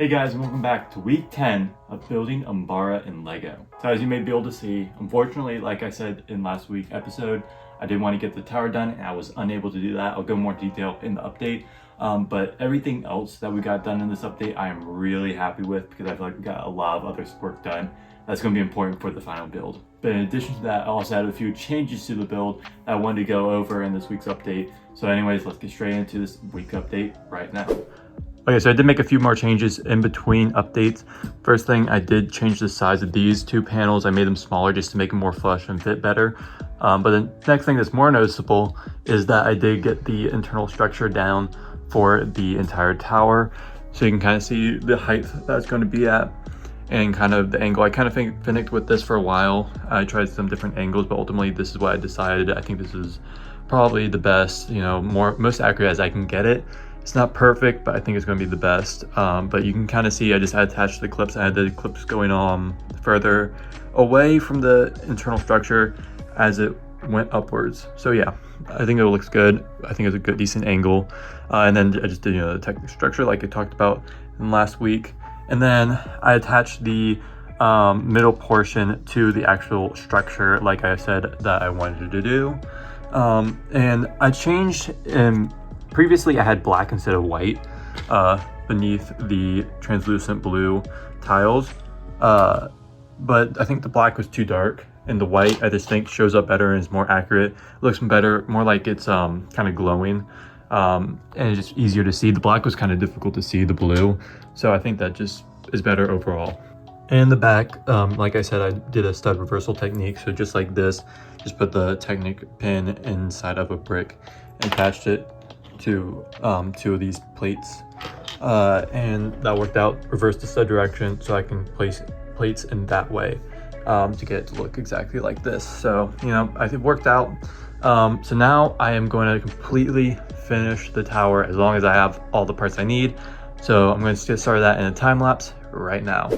Hey guys, and welcome back to week 10 of building Umbara in Lego. So as you may be able to see, unfortunately, like I said in last week's episode, I did want to get the tower done and I was unable to do that. I'll go more detail in the update. But everything else that we got done in this update, I am really happy with because I feel like we got a lot of other work done. That's going to be important for the final build. But in addition to that, I also had a few changes to the build that I wanted to go over in this week's update. So anyways, let's get straight into this week update right now. Okay, so I did make a few more changes in between updates. First thing, I did change the size of these two panels. I made them smaller just to make them more flush and fit better. But the next thing that's more noticeable is that I did get the internal structure down for the entire tower. So you can kind of see the height that's going to be at and kind of the angle. I kind of finished with this for a while. I tried some different angles, but ultimately this is what I decided. I think this is probably the best, most accurate as I can get it. It's not perfect, but I think it's going to be the best. But you can kind of see I just attached the clips. I had the clips going on further away from the internal structure as it went upwards. So yeah, I think it looks good. I think it's a good, decent angle. And then I just did, the technical structure like I talked about in last week. And then I attached the middle portion to the actual structure like I said that I wanted to do. And I changed previously I had black instead of white beneath the translucent blue tiles, but I think the black was too dark and the white I just think shows up better and is more accurate. It looks better, more like it's kind of glowing, and it's just easier to see. The black was kind of difficult to see, the blue, so I think that just is better overall. And the back, like I said, I did a stud reversal technique, so just like this, just put the Technic pin inside of a brick and attached it to two of these plates, and that worked out. Reverse the stud direction so I can place plates in that way to get it to look exactly like this. So I think it worked out. So now I am going to completely finish the tower as long as I have all the parts I need. So I'm going to get started that in a time lapse right now.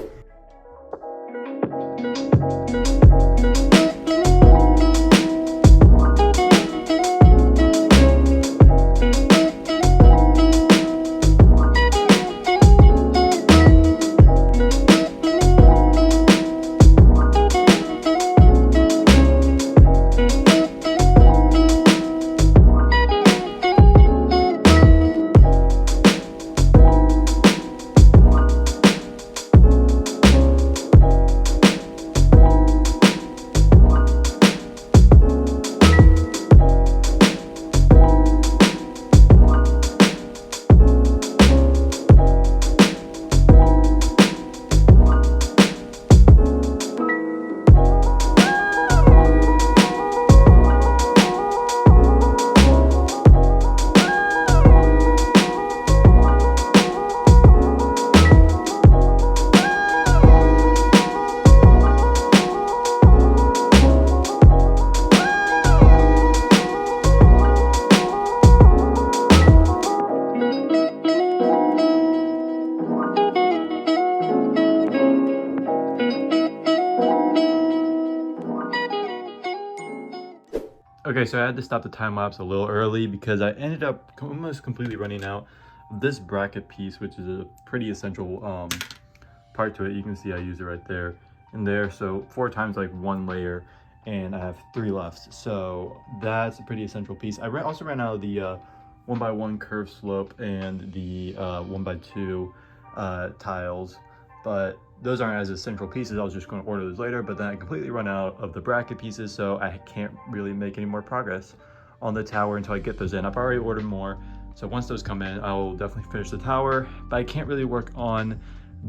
Okay, so I had to stop the time lapse a little early because I ended up almost completely running out of this bracket piece, which is a pretty essential part to it. You can see I use it right there and there. So 4 times like 1 layer, and I have 3 left. So that's a pretty essential piece. I also ran out of the 1x1 curved slope and the 1x2 tiles, but those aren't as essential pieces. I was just going to order those later, but then I completely run out of the bracket pieces, so I can't really make any more progress on the tower until I get those in. I've already ordered more, so once those come in, I'll definitely finish the tower, but I can't really work on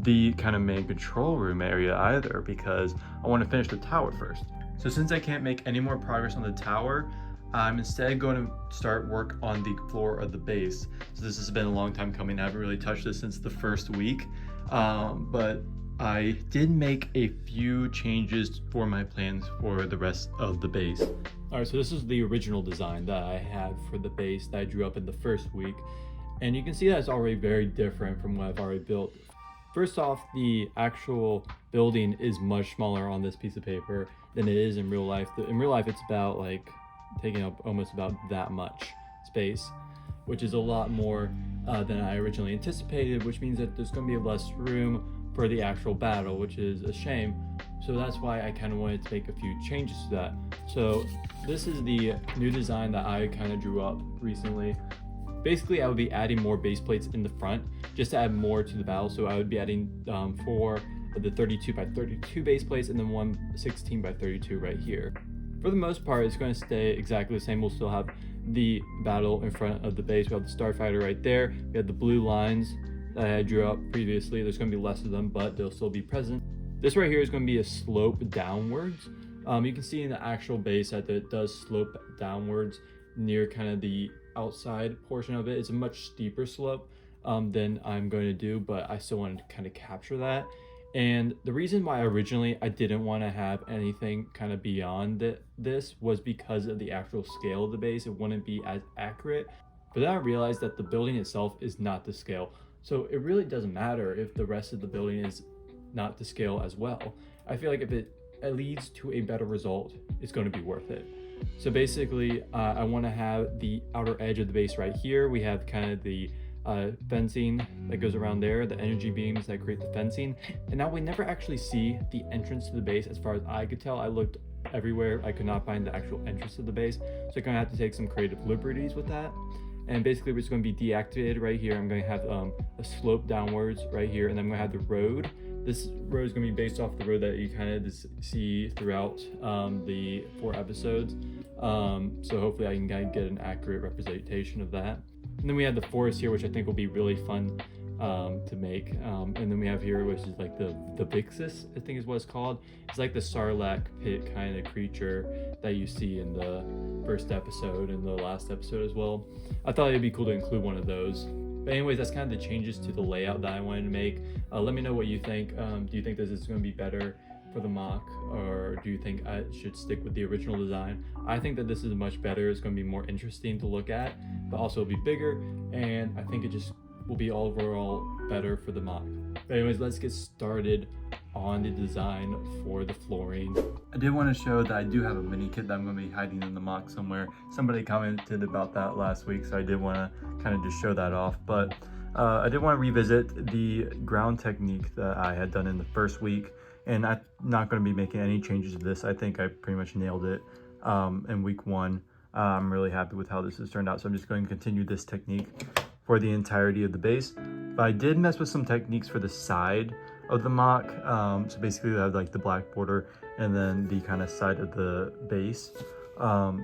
the kind of main control room area either because I want to finish the tower first. So since I can't make any more progress on the tower, I'm instead going to start work on the floor of the base. So this has been a long time coming. I haven't really touched this since the first week, but I did make a few changes for my plans for the rest of the base. All right, so this is the original design that I had for the base that I drew up in the first week. And you can see that it's already very different from what I've already built. First off, the actual building is much smaller on this piece of paper than it is in real life. In real life, it's about like taking up almost about that much space, which is a lot more than I originally anticipated, which means that there's going to be less room for the actual battle, which is a shame. So that's why I kind of wanted to make a few changes to that. So this is the new design that I kind of drew up recently. Basically, I would be adding more base plates in the front just to add more to the battle. So I would be adding 4 of the 32 by 32 base plates and then 1 16 by 32 right here. For the most part, it's going to stay exactly the same. We'll still have the battle in front of the base. We have the starfighter right there. We have the blue lines that I drew up previously. There's going to be less of them, but they'll still be present. This right here is going to be a slope downwards. You can see in the actual base that it does slope downwards near kind of the outside portion of it. It's a much steeper slope than I'm going to do, but I still wanted to kind of capture that. And the reason why originally I didn't want to have anything kind of beyond this was because of the actual scale of the base. It wouldn't be as accurate. But then I realized that the building itself is not the scale. So it really doesn't matter if the rest of the building is not to scale as well. I feel like if it leads to a better result, it's going to be worth it. So basically, I want to have the outer edge of the base right here. We have kind of the fencing that goes around there, the energy beams that create the fencing. And now we never actually see the entrance to the base as far as I could tell. I looked everywhere. I could not find the actual entrance to the base. So I'm going to have to take some creative liberties with that. And basically, it's going to be deactivated right here. I'm going to have a slope downwards right here, and then I'm going to have the road. This road is going to be based off the road that you kind of see throughout the 4 episodes. So hopefully I can kind of get an accurate representation of that. And then we have the forest here, which I think will be really fun to make. And then we have here, which is like the Vixus, I think is what it's called. It's like the Sarlacc pit kind of creature that you see in the first episode and the last episode as well. I thought it'd be cool to include one of those. But anyways, that's kind of the changes to the layout that I wanted to make. Let me know what you think. Do you think this is going to be better for the mock, or do you think I should stick with the original design? I think that this is much better. It's going to be more interesting to look at, but also it'll be bigger, and I think it just will be overall better for the mock. But anyways, let's get started on the design for the flooring. I did want to show that I do have a mini kit that I'm going to be hiding in the mock somewhere. Somebody commented about that last week, so I did want to kind of just show that off. But I did want to revisit the ground technique that I had done in the first week, and I'm not going to be making any changes to this. I think I pretty much nailed it in week 1. I'm really happy with how this has turned out, so I'm just going to continue this technique for the entirety of the base. But I did mess with some techniques for the side of the mock. So basically I have like the black border and then the kind of side of the base.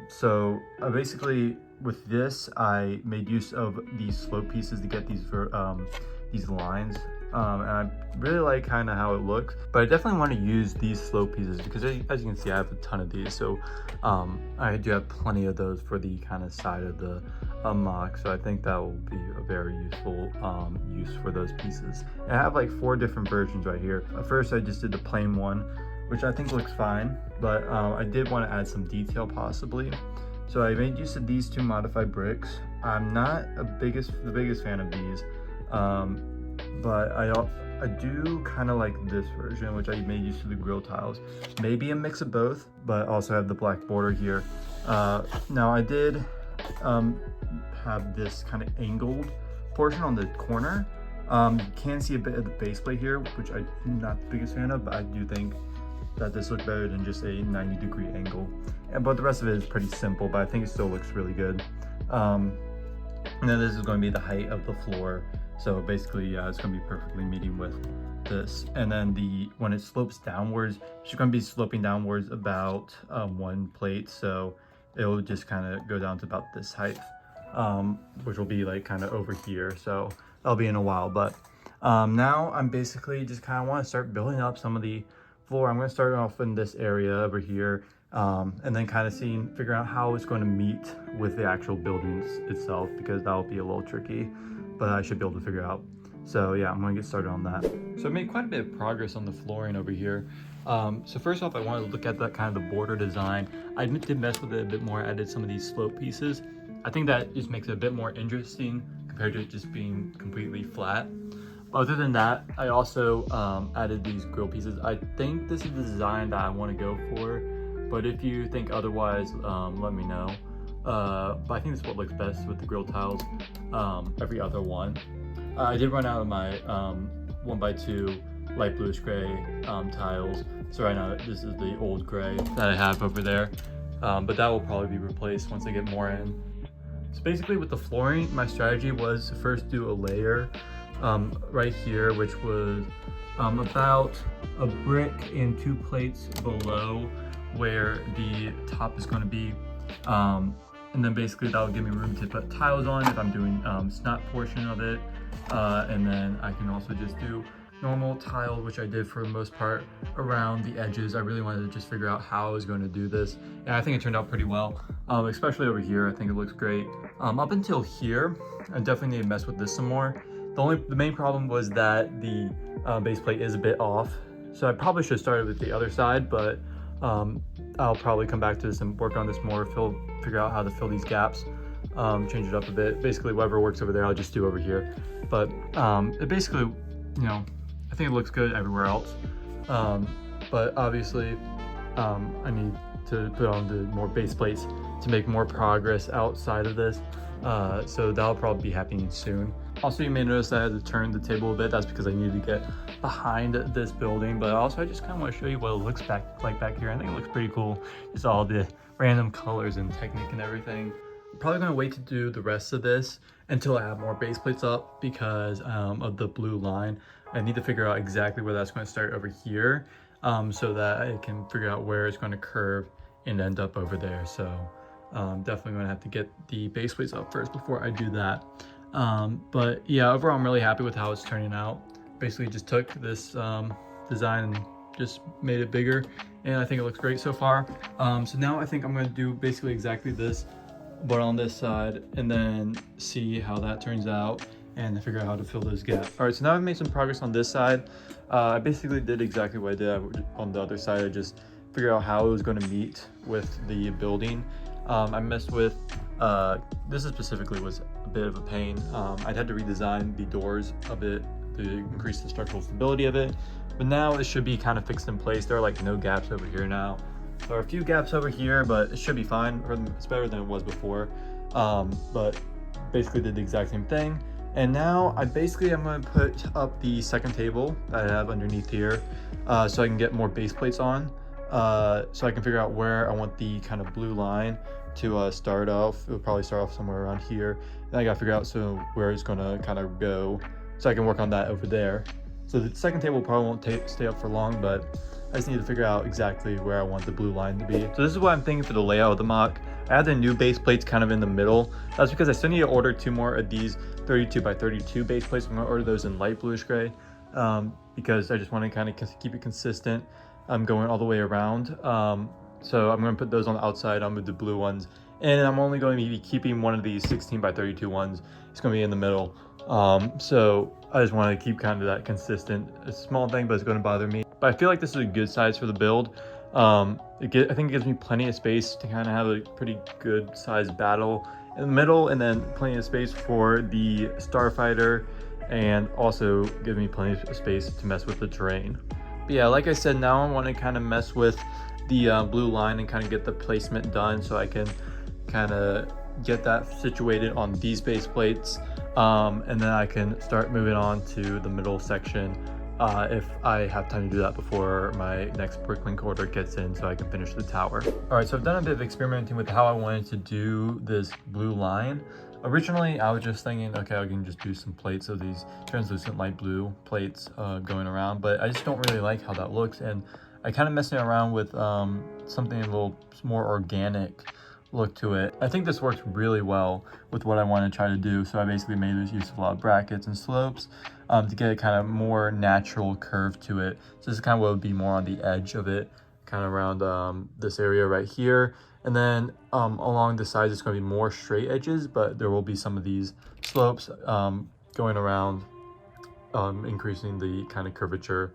So basically with this, I made use of these slope pieces to get these lines. And I really like kind of how it looks, but I definitely want to use these slope pieces because as you can see, I have a ton of these. So I do have plenty of those for the kind of side of the mock. So I think that will be a very useful use for those pieces. And I have like 4 different versions right here. At first I just did the plain one, which I think looks fine, but I did want to add some detail possibly. So I made use of these 2 modified bricks. I'm not the biggest fan of these. But I do kind of like this version, which I made use of the grill tiles. Maybe a mix of both, but also have the black border here. Now I did have this kind of angled portion on the corner. You can see a bit of the base plate here, which I'm not the biggest fan of, but I do think that this looks better than just a 90-degree angle. But the rest of it is pretty simple, but I think it still looks really good. And then this is going to be the height of the floor. So basically, yeah, it's going to be perfectly meeting with this. And then when it slopes downwards, it's going to be sloping downwards about 1 plate. So it'll just kind of go down to about this height, which will be like kind of over here. So that'll be in a while. But now I'm basically just kind of want to start building up some of the floor. I'm going to start off in this area over here, and then kind of figure out how it's going to meet with the actual buildings itself, because that'll be a little tricky. But I should be able to figure out. So yeah, I'm gonna get started on that. So I made quite a bit of progress on the flooring over here. So first off, I wanted to look at that kind of the border design. I did mess with it a bit more. I added some of these slope pieces. I think that just makes it a bit more interesting compared to it just being completely flat. Other than that, I also added these grill pieces. I think this is the design that I want to go for, but if you think otherwise, let me know. but I think this is what looks best with the grill tiles, every other one. I did run out of my 1x2 light bluish gray tiles, so right now this is the old gray that I have over there, but that will probably be replaced once I get more in. So basically with the flooring, my strategy was to first do a layer right here, which was about a brick and 2 plates below where the top is going to be, and then basically that will give me room to put tiles on if I'm doing snot portion of it, and then I can also just do normal tile, which I did for the most part around the edges. I really wanted to just figure out how I was going to do this, and I think it turned out pretty well, especially over here. I think it looks great. Up until here, I definitely need to mess with this some more. The main problem was that the base plate is a bit off, so I probably should have started with the other side, but I'll probably come back to this and work on this more, figure out how to fill these gaps, change it up a bit. Basically whatever works over there I'll just do over here, but it basically, you know, I think it looks good everywhere else, but obviously I need to put on the more base plates to make more progress outside of this, so that'll probably be happening soon. Also, you may notice I had to turn the table a bit. That's because I needed to get behind this building, but also I just kind of want to show you what it looks like back here. I think it looks pretty cool, just all the random colors and technique and everything. I'm probably going to wait to do the rest of this until I have more base plates up because of the blue line. I need to figure out exactly where that's going to start over here, so that I can figure out where it's going to curve and end up over there. So definitely going to have to get the base plates up first before I do that. But yeah, overall I'm really happy with how it's turning out. Basically just took this design and just made it bigger, and I think it looks great so far. So now I think I'm going to do basically exactly this, but on this side, and then see how that turns out and figure out how to fill those gaps. All right, so now I've made some progress on this side. I basically did exactly what I did on the other side. I just figured out how it was going to meet with the building. I messed with, this specifically was a bit of a pain. I'd had to redesign the doors a bit to increase the structural stability of it, but now it should be kind of fixed in place. There are like no gaps over here now. There are a few gaps over here, but it should be fine. It's better than it was before, but basically did the exact same thing. And now I'm going to put up the second table that I have underneath here, so I can get more base plates on, so I can figure out where I want the kind of blue line to start off. It'll probably start off somewhere around here. Then I gotta figure out where it's gonna kind of go, so I can work on that over there. So the second table probably won't stay up for long, but I just need to figure out exactly where I want the blue line to be. So this is what I'm thinking for the layout of the mock. I have the new base plates kind of in the middle. That's because I still need to order 2 more of these 32x32 base plates. I'm gonna order those in light bluish gray, because I just want to kind of keep it consistent. I'm going all the way around. So I'm going to put those on the outside. I'll move the blue ones, and I'm only going to be keeping one of these 16x32 ones. It's going to be in the middle. So I just want to keep kind of that consistent. It's a small thing, but it's going to bother me. But I feel like this is a good size for the build. I think it gives me plenty of space to kind of have a pretty good sized battle in the middle, and then plenty of space for the starfighter, and also give me plenty of space to mess with the terrain. But yeah, like I said, now I want to kind of mess with the blue line and kind of get the placement done, so I can kind of get that situated on these base plates, and then I can start moving on to the middle section if I have time to do that before my next bricklink order gets in, so I can finish the tower. All right, so I've done a bit of experimenting with how I wanted to do this blue line. Originally, I was just thinking, okay, I can just do some plates of these translucent light blue plates going around, but I just don't really like how that looks, and I kind of messing around with something a little more organic look to it. I think this works really well with what I want to try to do, so I basically made use of a lot of brackets and slopes to get a kind of more natural curve to it. So this is kind of what would be more on the edge of it, kind of around this area right here. And then along the sides, it's going to be more straight edges, but there will be some of these slopes going around, increasing the kind of curvature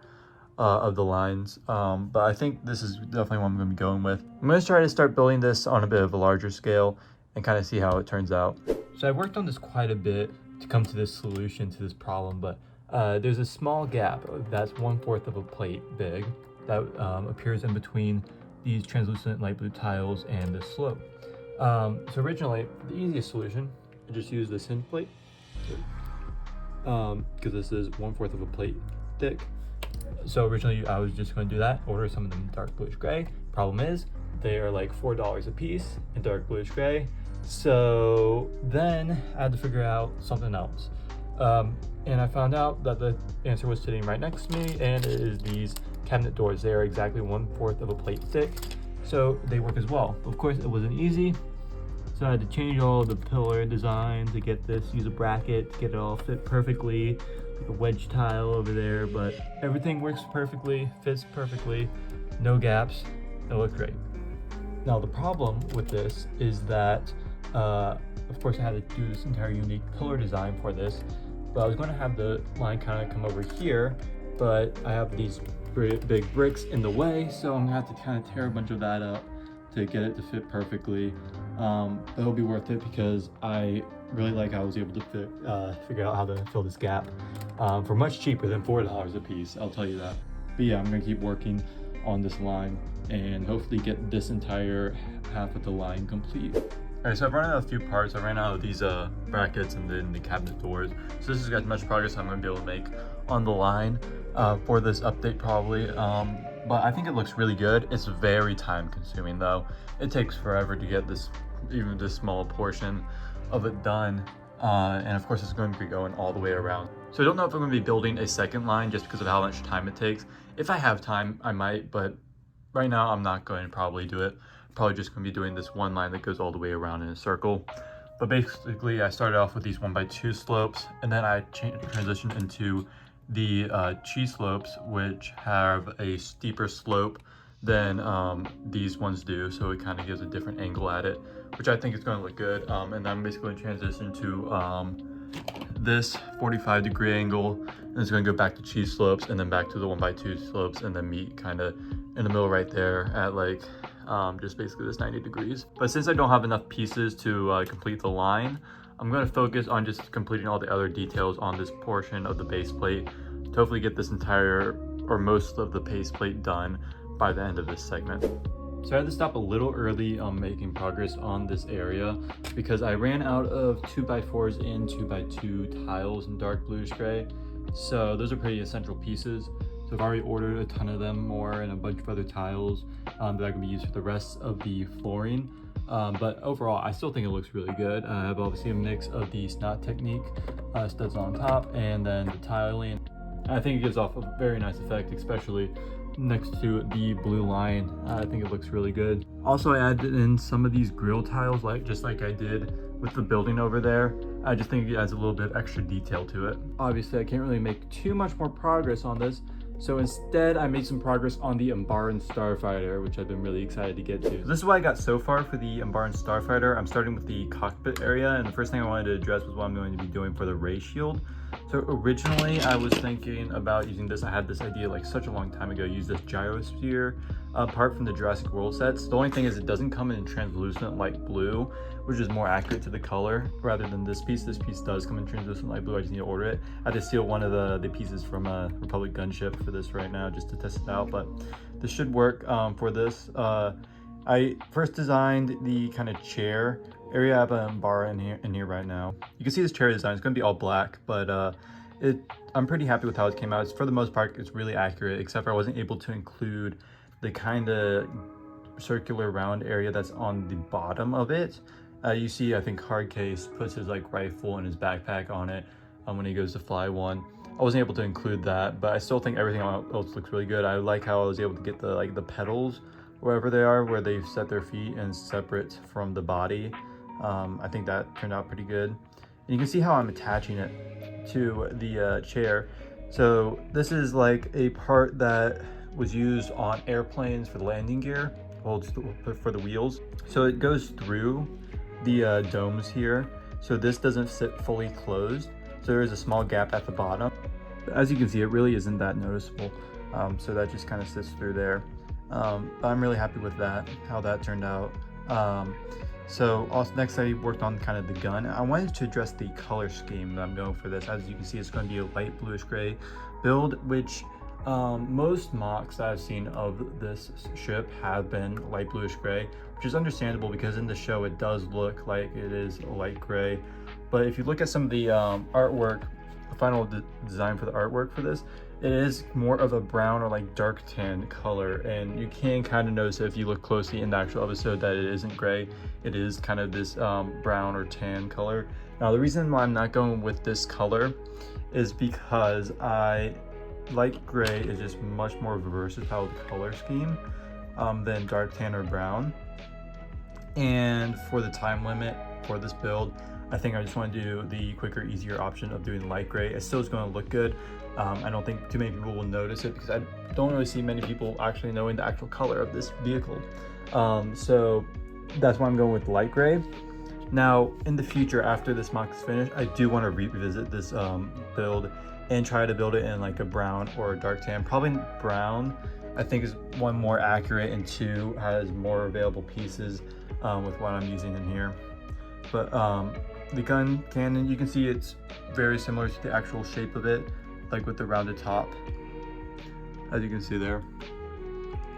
of the lines. But I think this is definitely what I'm going to be going with. I'm going to try to start building this on a bit of a larger scale and kind of see how it turns out. So I worked on this quite a bit to come to this solution to this problem, but there's a small gap that's 1/4 of a plate big that appears in between these translucent light blue tiles and the slope. So originally, the easiest solution, I just used this hinge plate, because this is 1/4 of a plate thick. So originally I was just going to do that, order some of them dark bluish gray. Problem is, they are like $4 a piece in dark bluish gray. So then I had to figure out something else. And I found out that the answer was sitting right next to me, and it is these cabinet doors. They are exactly 1/4 of a plate thick, so they work as well. Of course, it wasn't easy, so I had to change all the pillar design to get this, use a bracket to get it all fit perfectly, like a wedge tile over there, but everything works perfectly, fits perfectly, no gaps, it looks great. Now the problem with this is that, of course I had to do this entire unique pillar design for this, but I was going to have the line kind of come over here, but I have these big bricks in the way, so I'm gonna have to kind of tear a bunch of that up to get it to fit perfectly. It'll be worth it because I really like how I was able to figure out how to fill this gap for much cheaper than $4 a piece, I'll tell you that. But yeah, I'm gonna keep working on this line and hopefully get this entire half of the line complete. Alright, so I've run out of a few parts. I ran out of these brackets and then the cabinet doors. So this is as much progress I'm going to be able to make on the line for this update probably. But I think it looks really good. It's very time consuming though. It takes forever to get this, even this small portion of it done. And of course it's going to be going all the way around. So I don't know if I'm going to be building a second line just because of how much time it takes. If I have time, I might, but right now I'm not going to probably do it. Probably just going to be doing this one line that goes all the way around in a circle. But basically I started off with these 1x2 slopes, and then I transitioned into the cheese slopes, which have a steeper slope than these ones do, so it kind of gives a different angle at it, which I think is going to look good. And I'm basically going to transition to this 45-degree angle, and it's going to go back to cheese slopes and then back to the 1x2 slopes, and then meet kind of in the middle right there at like just basically this 90 degrees. But since I don't have enough pieces to complete the line, I'm going to focus on just completing all the other details on this portion of the base plate to hopefully get this entire or most of the base plate done by the end of this segment. So I had to stop a little early on making progress on this area because I ran out of 2x4s and 2x2 tiles in dark bluish gray. So those are pretty essential pieces. So I've already ordered a ton of them more and a bunch of other tiles that are going to be used for the rest of the flooring. But overall, I still think it looks really good. I have obviously a mix of the snot technique studs on top and then the tiling. I think it gives off a very nice effect, especially next to the blue line. I think it looks really good. Also, I added in some of these grill tiles, just like I did with the building over there. I just think it adds a little bit of extra detail to it. Obviously, I can't really make too much more progress on this, so instead I made some progress on the Umbaran Starfighter, which I've been really excited to get to. So this is what I got so far for the Umbaran Starfighter. I'm starting with the cockpit area, and the first thing I wanted to address was what I'm going to be doing for the ray shield. So originally I was thinking about using this. I had this idea like such a long time ago, use this gyrosphere part from the Jurassic World sets. The only thing is it doesn't come in translucent light blue, which is more accurate to the color rather than this piece. This piece does come in translucent light blue. I just need to order it. I had to steal one of the pieces from a Republic gunship for this right now just to test it out, but this should work for this. I first designed the kind of chair area. I have a bar in here right now. You can see this chair design. It's going to be all black, but I'm pretty happy with how it came out. For the most part, it's really accurate, except for I wasn't able to include the kind of circular round area that's on the bottom of it. You see, I think Hardcase puts his like rifle and his backpack on it when he goes to fly one. I wasn't able to include that, but I still think everything else looks really good. I like how I was able to get the pedals wherever they are, where they've set their feet and separate from the body. I think that turned out pretty good. And you can see how I'm attaching it to the chair. So this is like a part that was used on airplanes for the landing gear, holds for the wheels. So it goes through the domes here. So this doesn't sit fully closed. So there is a small gap at the bottom. As you can see, it really isn't that noticeable. So that just kind of sits through there. I'm really happy with that, how that turned out. So also next I worked on kind of the gun. I wanted to address the color scheme that I'm going for this. As you can see, it's going to be a light bluish gray build, which Most mocks that I've seen of this ship have been light bluish gray, which is understandable because in the show it does look like it is light gray. But if you look at some of the artwork, the final design for the artwork for this, it is more of a brown or like dark tan color, and you can kind of notice if you look closely in the actual episode that it isn't gray. It is kind of this brown or tan color. Now the reason why I'm not going with this color is because I light gray is just much more versatile color scheme than dark tan or brown. And for the time limit for this build, I think I just want to do the quicker, easier option of doing light gray. It still is going to look good. I don't think too many people will notice it because I don't really see many people actually knowing the actual color of this vehicle. So that's why I'm going with light gray. Now, in the future, after this mock is finished, I do want to revisit this build and try to build it in like a brown or a dark tan. Probably brown, I think, is one, more accurate, and two, has more available pieces with what I'm using in here. But the gun cannon, you can see it's very similar to the actual shape of it, like with the rounded top, as you can see there.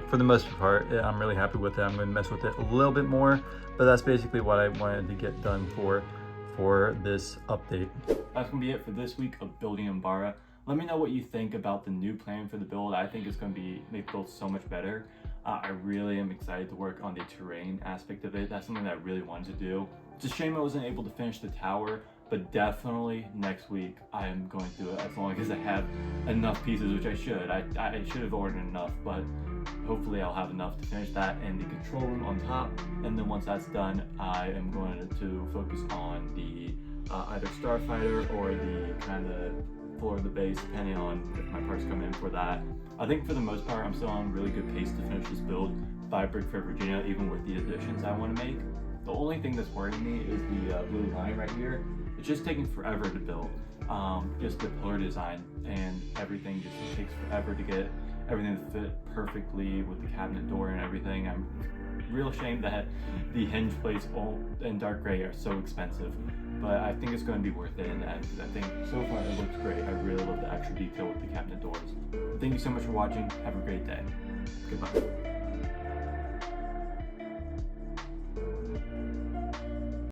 For the most part, I'm really happy with it. I'm going to mess with it a little bit more, but that's basically what I wanted to get done for this update. That's going to be it for this week of building Umbara. Let me know what you think about the new plan for the build. I think it's going to make the build so much better. I really am excited to work on the terrain aspect of it. That's something that I really wanted to do. It's a shame I wasn't able to finish the tower, but definitely next week I am going to do it as long as I have enough pieces, which I should. I should have ordered enough, but hopefully I'll have enough to finish that and the control room on top. And then once that's done, I am going to focus on the either Starfighter or the kind of floor of the base, depending on if my parts come in for that. I think for the most part, I'm still on really good pace to finish this build by Brickfair Virginia, even with the additions I want to make. The only thing that's worrying me is the blue line right here. It's just taking forever to build. Just the pillar design and everything just takes forever to get everything to fit perfectly with the cabinet door and everything. I'm real ashamed that the hinge plates in dark gray are so expensive, but I think it's going to be worth it, and I think so far it looks great. I really love the extra detail with the cabinet doors. Thank you so much for watching. Have a great day. Goodbye.